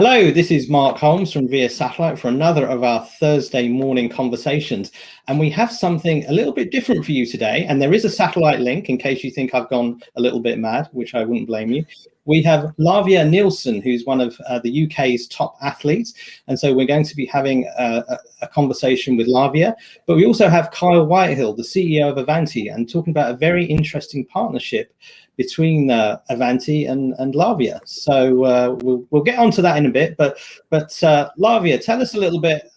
Hello, this is Mark Holmes from Via Satellite for another of our Thursday morning conversations. And we have something a little bit different for you today. And there is a satellite link in case you think I've gone a little bit mad, which I wouldn't blame you. We have Laviai Nielsen, who's one of the UK's top athletes. And so we're going to be having a conversation with Laviai. But we also have Kyle Whitehill, the CEO of Avanti, and talking about a very interesting partnership between Avanti and Laviai. So we'll get onto that in a bit. But Laviai, tell us a little bit.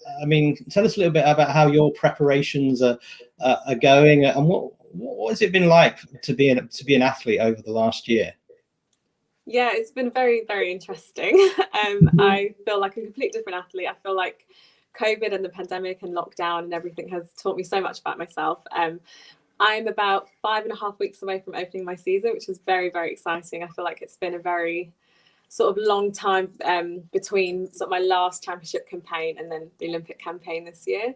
Tell us a little bit about how your preparations are going, and what has it been like to be an athlete over the last year? Yeah, it's been very, very interesting. I feel like a completely different athlete. I feel like COVID and the pandemic and lockdown and everything has taught me so much about myself. I'm about 5.5 weeks away from opening my season, which is very, very exciting. I feel like it's been a very sort of long time between sort of my last championship campaign and then the Olympic campaign this year.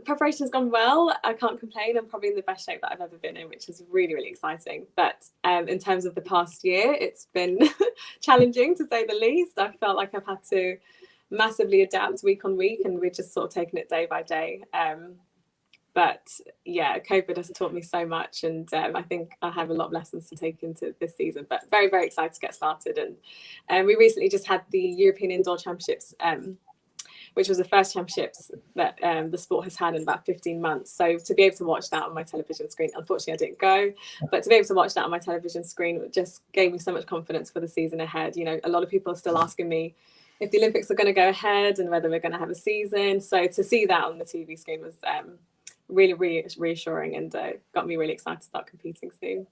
Preparation has gone well. I can't complain. I'm probably in the best shape that I've ever been in, which is really, really exciting. But in terms of the past year, it's been challenging to say the least. I felt like I've had to massively adapt week on week, and we're just sort of taking it day by day. But yeah, COVID has taught me so much, and I think I have a lot of lessons to take into this season. But very, very excited to get started. And we recently just had the European Indoor Championships, which was the first championships that the sport has had in about 15 months. So to be able to watch that on my television screen, unfortunately I didn't go, but to be able to watch that on my television screen just gave me so much confidence for the season ahead. You know, a lot of people are still asking me if the Olympics are going to go ahead and whether we're going to have a season. So to see that on the TV screen was really, really reassuring, and got me really excited to start competing soon.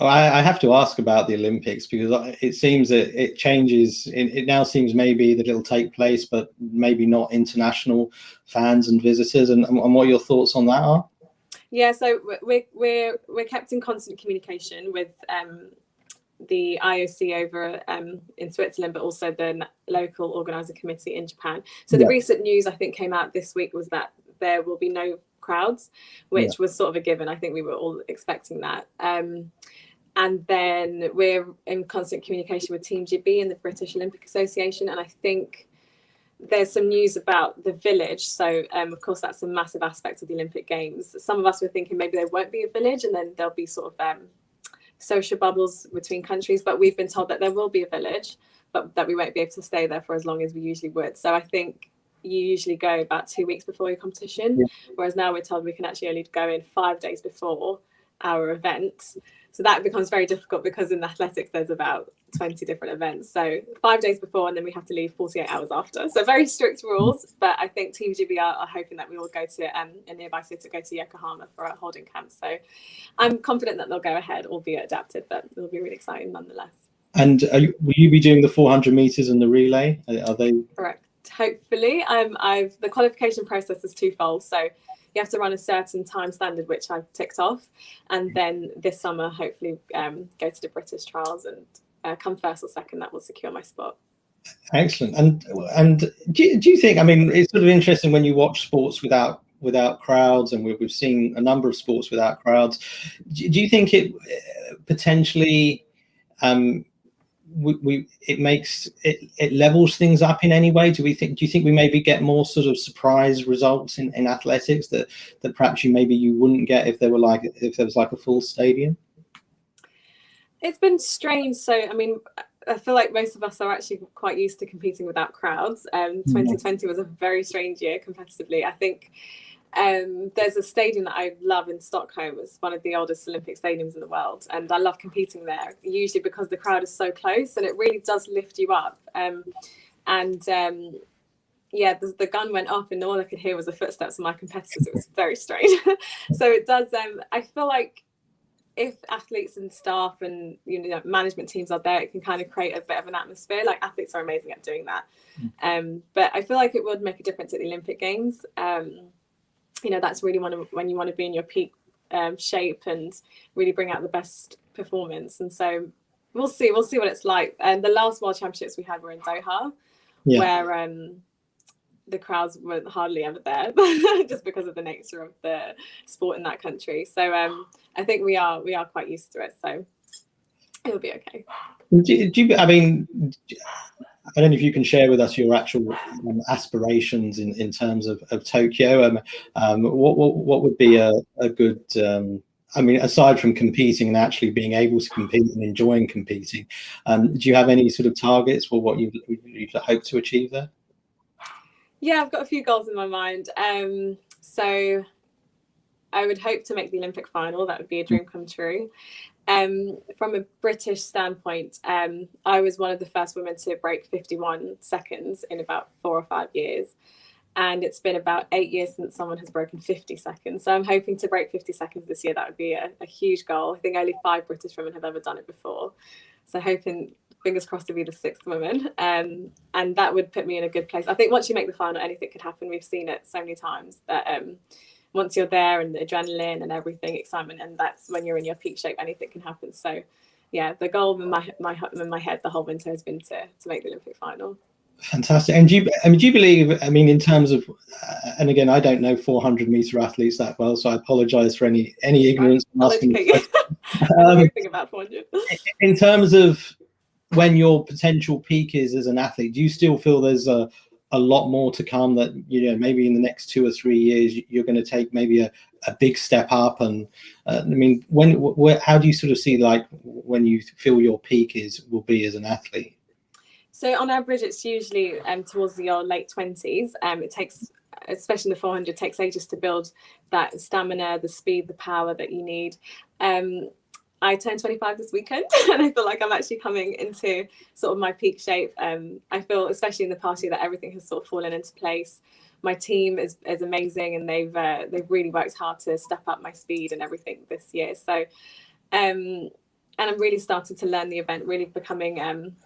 I have to ask about the Olympics, because it seems that it changes. It now seems maybe that it'll take place, but maybe not international fans and visitors. And what your thoughts on that are? Yeah, so we're kept in constant communication with the IOC over in Switzerland, but also the local organising committee in Japan. So the recent news I think came out this week was that there will be no crowds, which was sort of a given. I think we were all expecting that. And then we're in constant communication with Team GB and the British Olympic Association. And I think there's some news about the village. So of course, that's a massive aspect of the Olympic Games. Some of us were thinking maybe there won't be a village, and then there'll be sort of social bubbles between countries. But we've been told that there will be a village, but that we won't be able to stay there for as long as we usually would. So I think you usually go about 2 weeks before your competition, whereas now we're told we can actually only go in 5 days before our event. So that becomes very difficult, because in athletics there's about 20 different events. So 5 days before, and then we have to leave 48 hours after. So very strict rules. But I think Team GB are hoping that we will go to a nearby city, go to Yokohama for a holding camp. So I'm confident that they'll go ahead, albeit adapted, but it'll be really exciting nonetheless. And will you be doing the 400 meters and the relay? Are they correct? Hopefully. The qualification process is twofold. So you have to run a certain time standard, which I've ticked off, and then this summer hopefully go to the British trials and come first or second. That will secure my spot. Excellent. And do you think, it's sort of interesting when you watch sports without crowds, and we've seen a number of sports without crowds. Do you think it potentially it levels things up in any way? Do you think we maybe get more sort of surprise results in athletics that perhaps you wouldn't get if there was like a full stadium? It's been strange. So I feel like most of us are actually quite used to competing without crowds. 2020 was a very strange year competitively. I think there's a stadium that I love in Stockholm. It's one of the oldest Olympic stadiums in the world, and I love competing there, usually because the crowd is so close and it really does lift you up. The gun went off and all I could hear was the footsteps of my competitors. It was very strange. So it does. I feel like if athletes and staff and management teams are there, it can kind of create a bit of an atmosphere. Like, athletes are amazing at doing that. But I feel like it would make a difference at the Olympic Games. That's really when you want to be in your peak shape and really bring out the best performance. And so we'll see what it's like. And the last World Championships we had were in Doha, where the crowds were hardly ever there, just because of the nature of the sport in that country. So I think we are quite used to it. So it'll be okay. I don't know if you can share with us your actual aspirations in terms of Tokyo. What would be a good, I mean, aside from competing and actually being able to compete and enjoying competing, do you have any sort of targets for what you hope to achieve there? Yeah, I've got a few goals in my mind. So I would hope to make the Olympic final. That would be a dream come true. From a British standpoint, I was one of the first women to break 51 seconds in about 4 or 5 years. And it's been about 8 years since someone has broken 50 seconds. So I'm hoping to break 50 seconds this year. That would be a huge goal. I think only 5 British women have ever done it before. So hoping, fingers crossed, to be the 6th woman. And that would put me in a good place. I think once you make the final, anything could happen. We've seen it so many times that once you're there and the adrenaline and everything, excitement, and that's when you're in your peak shape, anything can happen. So yeah, the goal in my head the whole winter has been to make the Olympic final. Fantastic. And do you believe, I mean, in terms of, and again, I don't know 400-meter athletes that well, so I apologize for any ignorance. I'll educate you. Everything about 400. In terms of when your potential peak is as an athlete, do you still feel there's a lot more to come, that, you know, maybe in the next 2 or 3 years you're going to take maybe a big step up? And I mean, how do you sort of see, like, when you feel your peak will be as an athlete? So on average, it's usually towards your late 20s. It takes, especially in the 400, takes ages to build that stamina, the speed, the power that you need. I turned 25 this weekend, and I feel like I'm actually coming into sort of my peak shape. I feel, especially in the past year, that everything has sort of fallen into place. My team is amazing, and they've really worked hard to step up my speed and everything this year. So, and I'm really starting to learn the event, really becoming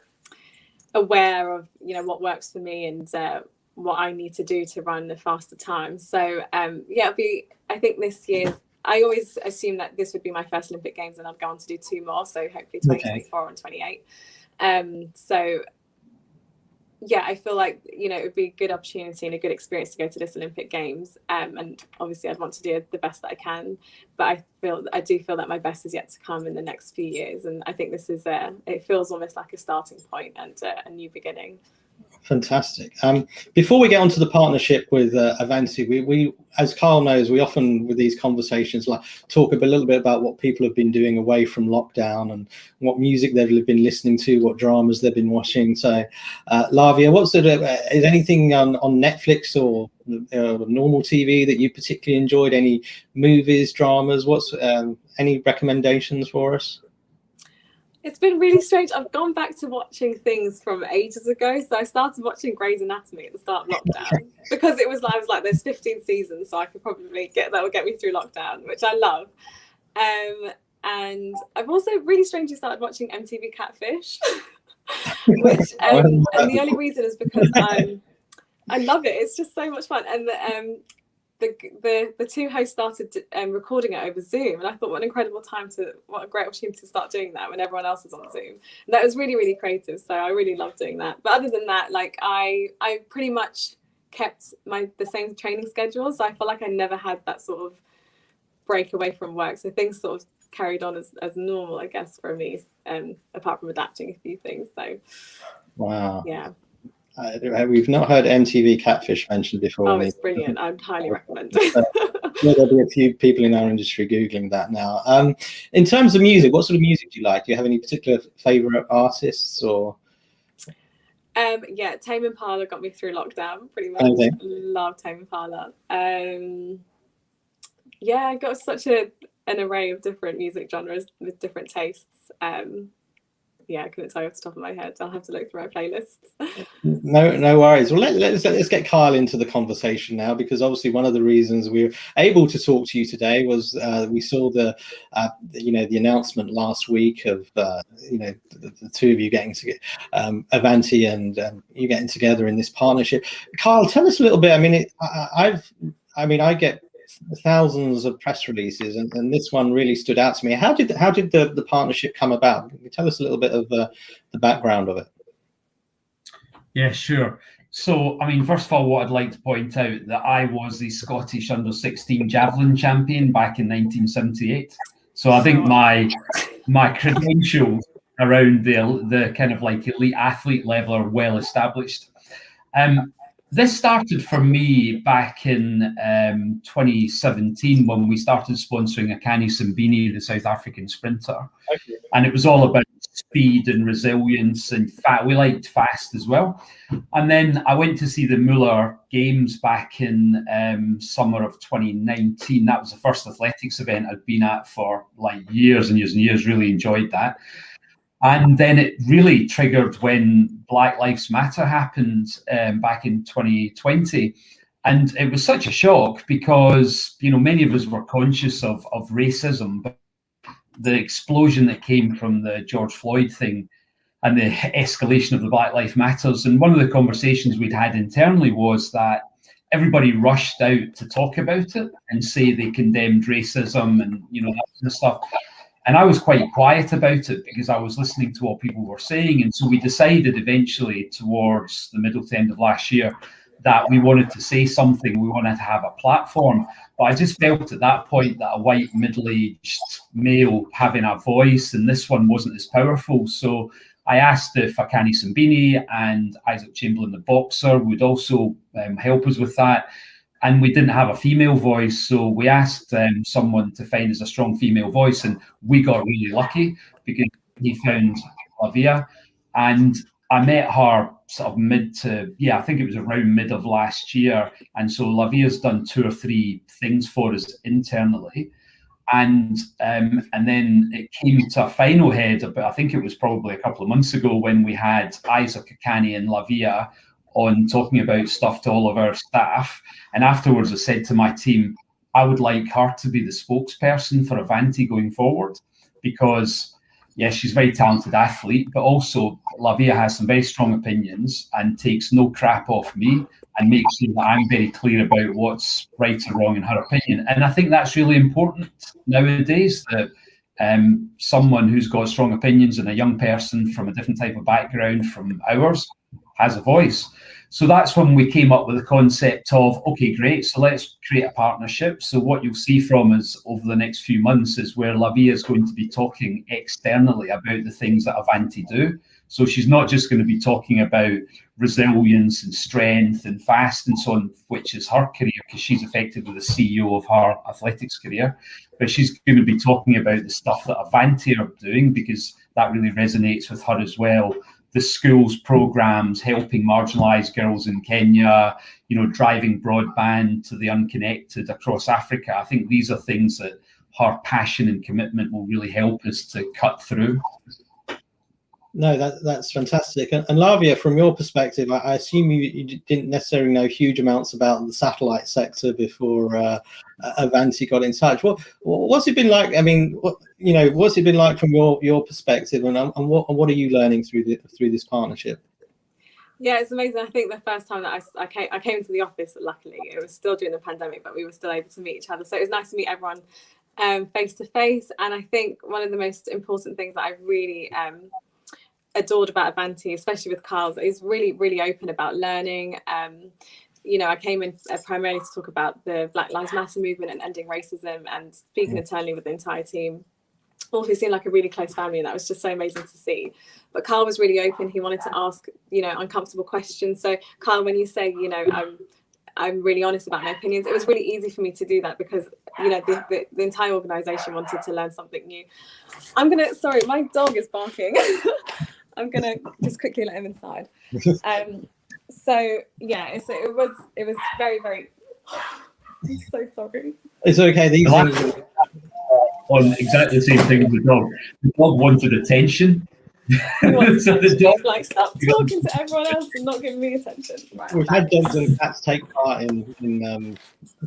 aware of, you know, what works for me and what I need to do to run a faster time. So yeah, I think this year, I always assume that this would be my first Olympic Games, and I'd go on to do 2 more, so hopefully 2024 and 28. So yeah, I feel like, you know, it would be a good opportunity and a good experience to go to this Olympic Games, and obviously I'd want to do the best that I can, but I do feel that my best is yet to come in the next few years, and I think this is it feels almost like a starting point and a new beginning. Fantastic. Before we get onto the partnership with Avanti, we, as Carl knows, we often, with these conversations, like talk a little bit about what people have been doing away from lockdown and what music they've been listening to, what dramas they've been watching. So, Laviai, what's is anything on Netflix or normal TV that you particularly enjoyed? Any movies, dramas? What's any recommendations for us? It's been really strange. I've gone back to watching things from ages ago. So I started watching Grey's Anatomy at the start of lockdown because I was like, there's 15 seasons, so I could probably that will get me through lockdown, which I love. And I've also really strangely started watching MTV Catfish, which and the only reason is because I love it. It's just so much fun. And the 2 hosts started recording it over Zoom, and I thought, what a great opportunity to start doing that when everyone else is on Zoom. And that was really, really creative, so I really love doing that. But other than that, like I pretty much kept the same training schedule, so I feel like I never had that sort of break away from work, so things sort of carried on as normal, I guess, for me, apart from adapting a few things. So wow, yeah. We've not heard MTV Catfish mentioned before. Oh, it's brilliant. I'd highly recommend. There'll be a few people in our industry Googling that now. In terms of music, what sort of music do you like? Do you have any particular favourite artists or? Yeah, Tame Impala got me through lockdown pretty much. Okay. Love Tame Impala. Yeah, I got such an array of different music genres with different tastes. Yeah, I couldn't tell you off the top of my head. I'll have to look through my playlists. No worries. Well, let's get Kyle into the conversation now, because obviously one of the reasons we're able to talk to you today was we saw the announcement last week of the 2 of you getting to Avanti and you getting together in this partnership. Kyle, tell us a little bit. I mean, I get thousands of press releases, and this one really stood out to me. How did the partnership come about? Can you tell us a little bit of the background of it? Yeah, sure. So, I mean, first of all, what I'd like to point out that I was the Scottish under-16 javelin champion back in 1978. So I think my credentials around the kind of like elite athlete level are well established. This started for me back in 2017 when we started sponsoring Akani Simbini, the South African sprinter. Okay. And it was all about speed and resilience and we liked fast as well. And then I went to see the Muller Games back in summer of 2019. That was the first athletics event I'd been at for like years and years and years, really enjoyed that. And then it really triggered when Black Lives Matter happened back in 2020. And it was such a shock because, you know, many of us were conscious of racism, but the explosion that came from the George Floyd thing and the escalation of the Black Lives Matters. And one of the conversations we'd had internally was that everybody rushed out to talk about it and say they condemned racism and, you know, that kind of stuff. And I was quite quiet about it because I was listening to what people were saying. And so we decided eventually towards the middle to end of last year that we wanted to say something, we wanted to have a platform. But I just felt at that point that a white middle-aged male having a voice, and this one wasn't as powerful. So I asked if Akani Simbini and Isaac Chamberlain, the boxer, would also help us with that. And we didn't have a female voice, so we asked someone to find us a strong female voice, and we got really lucky because he found Laviai. And I met her sort of I think it was around mid of last year. And so Lavia's done 2 or 3 things for us internally. And then it came to a final head, but I think it was probably a couple of months ago when we had Isaac, Akani and Laviai on talking about stuff to all of our staff. And afterwards I said to my team, I would like her to be the spokesperson for Avanti going forward, because yes, she's a very talented athlete, but also Laviai has some very strong opinions and takes no crap off me and makes sure that I'm very clear about what's right or wrong in her opinion. And I think that's really important nowadays, that someone who's got strong opinions and a young person from a different type of background from ours has a voice. So that's when we came up with the concept of, okay, great, so let's create a partnership. So what you'll see from us over the next few months is where Laviai is going to be talking externally about the things that Avanti do. So she's not just going to be talking about resilience and strength and fast and so on, which is her career, because she's effectively the CEO of her athletics career, but she's going to be talking about the stuff that Avanti are doing, because that really resonates with her as well. The schools programs, helping marginalized girls in Kenya, you know, driving broadband to the unconnected across Africa. I think these are things that her passion and commitment will really help us to cut through. No, that's fantastic. And Laviai, from your perspective, I assume you didn't necessarily know huge amounts about the satellite sector before Avanti got in touch. What's it been like? I mean, what's it been like from your perspective, and what are you learning through this partnership? Yeah, it's amazing. I think the first time that I came into the office, luckily it was still during the pandemic, but we were still able to meet each other. So it was nice to meet everyone face to face. And I think one of the most important things that I really adored about Avanti, especially with Carl's, is really, really open about learning. You know, I came in primarily to talk about the Black Lives Matter movement and ending racism, and speaking internally with the entire team. All who seemed like a really close family, and that was just so amazing to see. But Carl was really open. He wanted to ask, you know, uncomfortable questions. So Carl, when you say, you know, I'm really honest about my opinions, it was really easy for me to do that because, you know, the entire organization wanted to learn something new. Sorry, my dog is barking. I'm gonna just quickly let him inside. So yeah, it was very, very. I'm so sorry. It's okay. These things are on exactly the same thing with the dog. The dog wanted attention. So the dog like, stop talking to everyone else and not giving me attention. Right, we've had dogs and cats take part in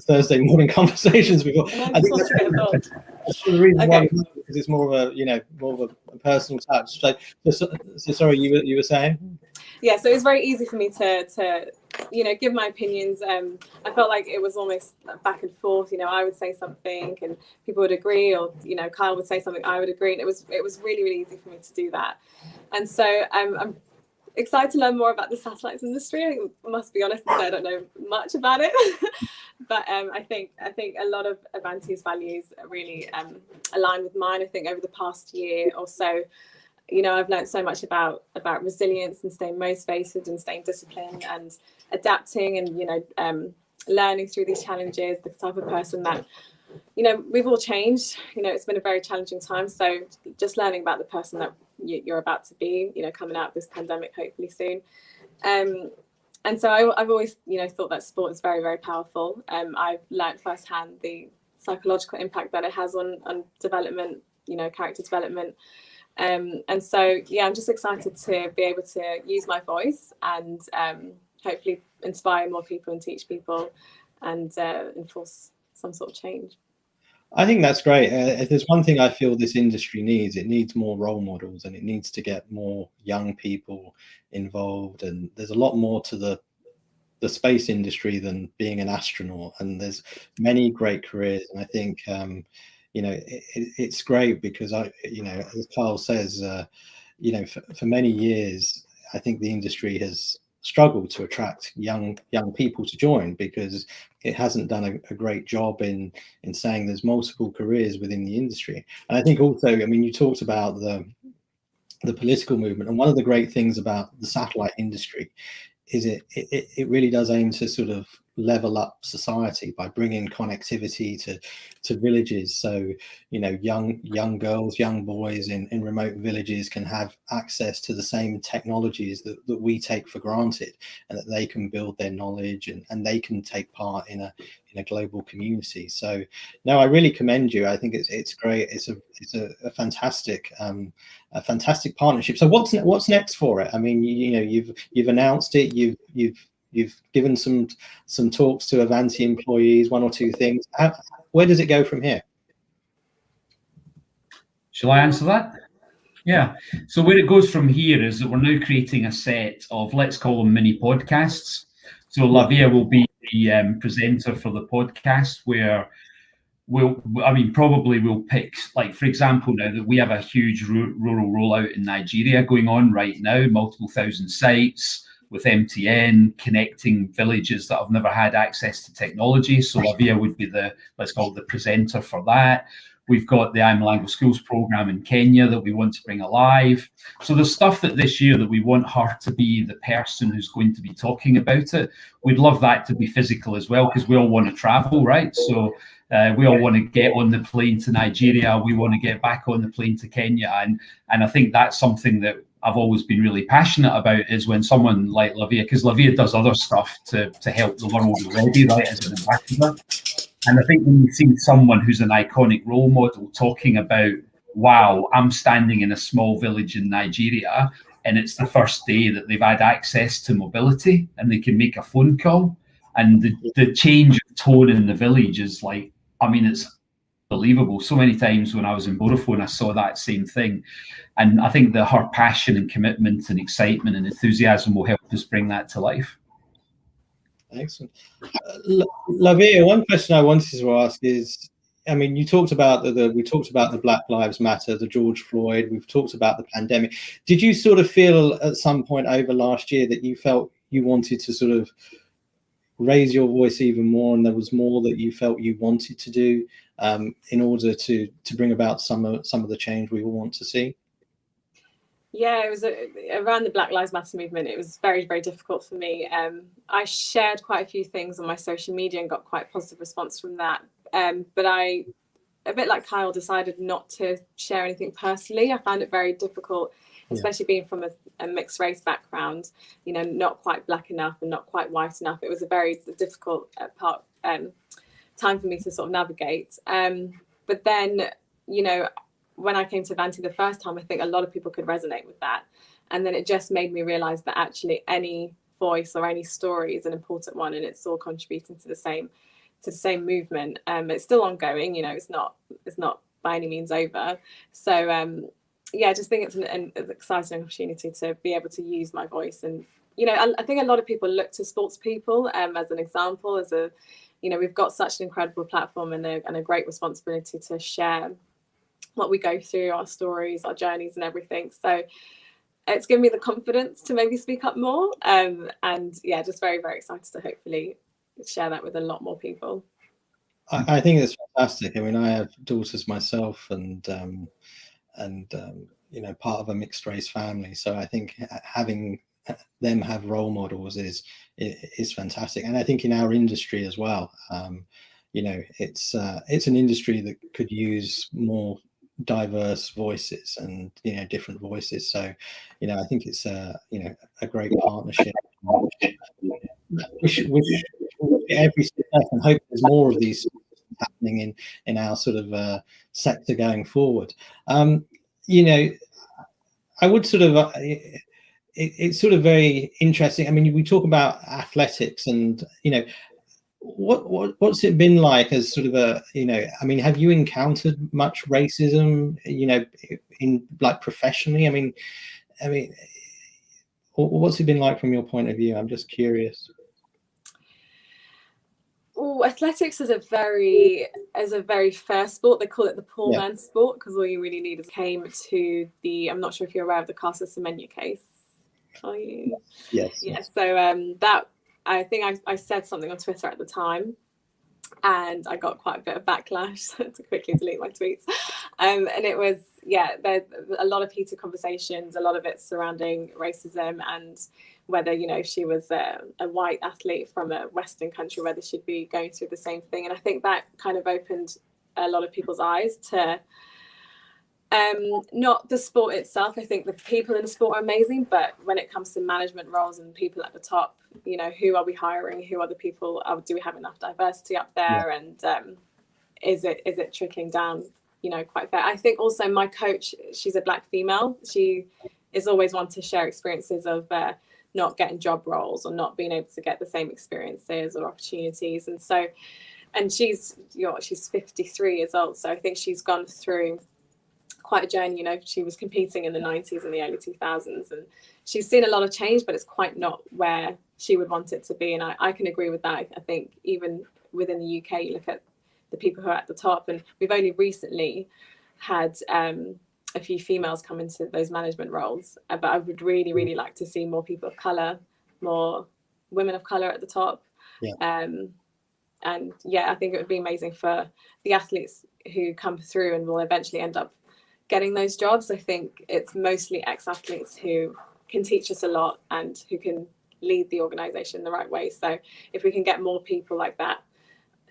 Thursday morning conversations before. I think that's the reason why, because it's more of a personal touch. So sorry, you were saying? Yeah, so it was very easy for me to you know, give my opinions. I felt like it was almost back and forth. You know, I would say something and people would agree, or, you know, Kyle would say something, I would agree. And it was really, really easy for me to do that. And so I'm excited to learn more about the satellites industry. I must be honest and say I don't know much about it. But I think a lot of Avanti's values really align with mine. I think over the past year or so, you know, I've learned so much about resilience and staying motivated and staying disciplined and adapting and, you know, learning through these challenges, the type of person that, you know, we've all changed. You know, it's been a very challenging time. So just learning about the person that you're about to be, you know, coming out of this pandemic, hopefully soon. And so I've always, you know, thought that sport is very, very powerful. I've learned firsthand the psychological impact that it has on development, you know, character development. And so, yeah, I'm just excited to be able to use my voice and hopefully inspire more people and teach people and enforce some sort of change. I think that's great. If there's one thing I feel this industry needs, it needs more role models, and it needs to get more young people involved. And there's a lot more to the space industry than being an astronaut. And there's many great careers. And I think, you know, it's great because you know, as Carl says, you know, for many years, I think the industry has struggled to attract young people to join because it hasn't done a great job in saying there's multiple careers within the industry. And I think also, I mean, you talked about the political movement, and one of the great things about the satellite industry is it really does aim to sort of level up society by bringing connectivity to villages. So, you know, young girls, young boys in remote villages can have access to the same technologies that we take for granted, and that they can build their knowledge and they can take part in a global community. So no, I really commend you. I think it's great. It's a fantastic partnership. So what's next for it? I mean, you know, you've announced it. You've given some talks to Avanti employees, one or two things. Where does it go from here? Shall I answer that? Yeah. So where it goes from here is that we're now creating a set of, let's call them mini podcasts. So Laviai will be the presenter for the podcast, where probably we'll pick, like, for example, now that we have a huge rural rollout in Nigeria going on right now, multiple thousand sites with MTN connecting villages that have never had access to technology. So Laviai would be let's call it the presenter for that. We've got the I'm Language Schools program in Kenya that we want to bring alive. So there's stuff that this year that we want her to be the person who's going to be talking about it. We'd love that to be physical as well, because we all want to travel, right? So we all want to get on the plane to Nigeria. We want to get back on the plane to Kenya. And I think that's something that I've always been really passionate about, is when someone like Laviai, because Laviai does other stuff to help the world already, right, as an ambassador. And I think when you see someone who's an iconic role model talking about, wow, I'm standing in a small village in Nigeria, and it's the first day that they've had access to mobility and they can make a phone call, and the change of tone in the village is like, I mean, it's unbelievable. So many times when I was in Vodafone, I saw that same thing. And I think that her passion and commitment and excitement and enthusiasm will help us bring that to life. Excellent. Laviai, one question I wanted to ask is, I mean, you talked about we talked about the Black Lives Matter, the George Floyd, we've talked about the pandemic. Did you sort of feel at some point over last year that you felt you wanted to sort of raise your voice even more, and there was more that you felt you wanted to do in order to bring about some of the change we all want to see? Yeah, it was around the Black Lives Matter movement. It was very, very difficult for me. I shared quite a few things on my social media and got quite a positive response from that. But I, a bit like Kyle, decided not to share anything personally. I found it very difficult, especially being from a mixed race background, you know, not quite black enough and not quite white enough. It was a very difficult time for me to sort of navigate. But then, you know, when I came to Avanti the first time, I think a lot of people could resonate with that. And then it just made me realize that actually any voice or any story is an important one, and it's all contributing to the same movement. It's still ongoing, you know, it's not by any means over. So yeah, I just think it's an exciting opportunity to be able to use my voice. And, you know, I think a lot of people look to sports people as an example, you know, we've got such an incredible platform and a great responsibility to share what we go through, our stories, our journeys and everything. So it's given me the confidence to maybe speak up more. And yeah, just very, very excited to hopefully share that with a lot more people. I think it's fantastic. I mean, I have daughters myself, and part of a mixed race family. So I think having them have role models is fantastic. And I think in our industry as well, it's an industry that could use more diverse voices and different voices. So I think it's a great partnership. Wish every success and hope there's more of these happening in our sort of sector going forward. I would sort of it's sort of very interesting. I mean, we talk about athletics, and what's it been like as sort of a I mean, have you encountered much racism in like professionally? I mean what's it been like from your point of view? I'm just curious. Oh, athletics is a very fair sport. They call it the poor man's sport, because all you really need is came to the, I'm not sure if you're aware of the Casa Semenya case. Are you? Yes. Yeah. So that, I think I said something on Twitter at the time, and I got quite a bit of backlash to quickly delete my tweets. And it was, there's a lot of heated conversations, a lot of it surrounding racism and whether, she was a white athlete from a Western country, whether she'd be going through the same thing. And I think that kind of opened a lot of people's eyes to not the sport itself. I think the people in the sport are amazing, but when it comes to management roles and people at the top, who are we hiring? Who are the people? Do we have enough diversity up there? And is it trickling down, quite fair? I think also my coach, she's a Black female. She is always one to share experiences of not getting job roles or not being able to get the same experiences or opportunities. And so, and she's 53 years old. So I think she's gone through quite a journey. She was competing in the 90s and the early 2000s, and she's seen a lot of change, but it's quite not where she would want it to be. And I can agree with that. I think even within the UK, you look at the people who are at the top, and we've only recently had a few females come into those management roles, but I would really, really like to see more people of colour, more women of colour at the top. And I think it would be amazing for the athletes who come through and will eventually end up getting those jobs. I think it's mostly ex-athletes who can teach us a lot and who can lead the organisation the right way. So if we can get more people like that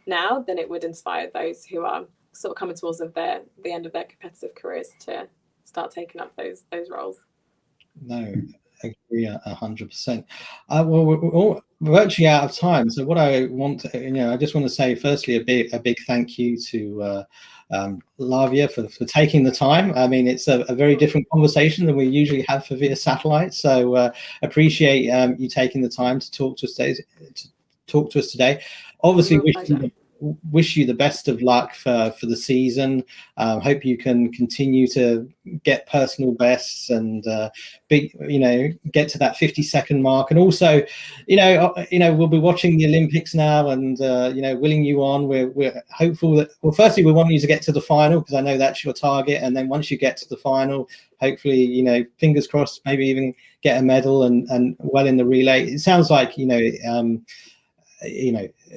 now, then it would inspire those who are sort of coming towards the end of their competitive careers to start taking up those roles. No, I agree 100%. Well, we're virtually out of time. So what I want to, I just want to say, firstly, a big thank you to Laviai for taking the time. I mean, it's a very different conversation than we usually have for via satellite. So appreciate you taking the time to talk to us today. Obviously, wish you the best of luck for the season. Hope you can continue to get personal bests and get to that 50-second mark. And also, we'll be watching the Olympics now, and willing you on. We're hopeful that, well, firstly, we want you to get to the final, because I know that's your target. And then once you get to the final, hopefully, fingers crossed, maybe even get a medal and well in the relay. It sounds like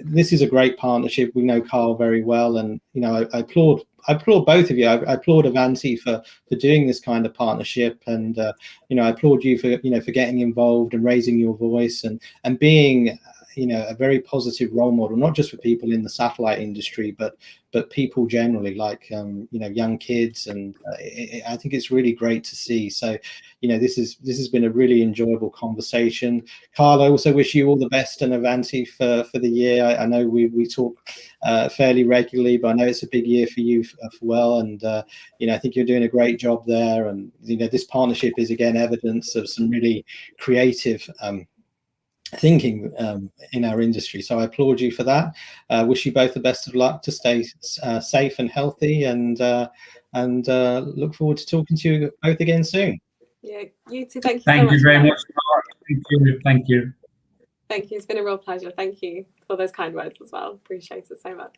this is a great partnership. We know Carl very well, and I applaud both of you. I applaud Avanti for doing this kind of partnership, and I applaud you for for getting involved and raising your voice and being a very positive role model, not just for people in the satellite industry, but people generally, like young kids. And I think it's really great to see. So this has been a really enjoyable conversation. Carl, I also wish you all the best, and Avanti for the year. I know we talk fairly regularly, but I know it's a big year for you as well. And I think you're doing a great job there. And this partnership is again evidence of some really creative thinking in our industry. So I applaud you for that. Wish you both the best of luck to stay safe and healthy, and look forward to talking to you both again soon. Yeah, you too. Thank you. Thank you very much, Mark. Thank you. Thank you. It's been a real pleasure. Thank you for those kind words as well. Appreciate it so much.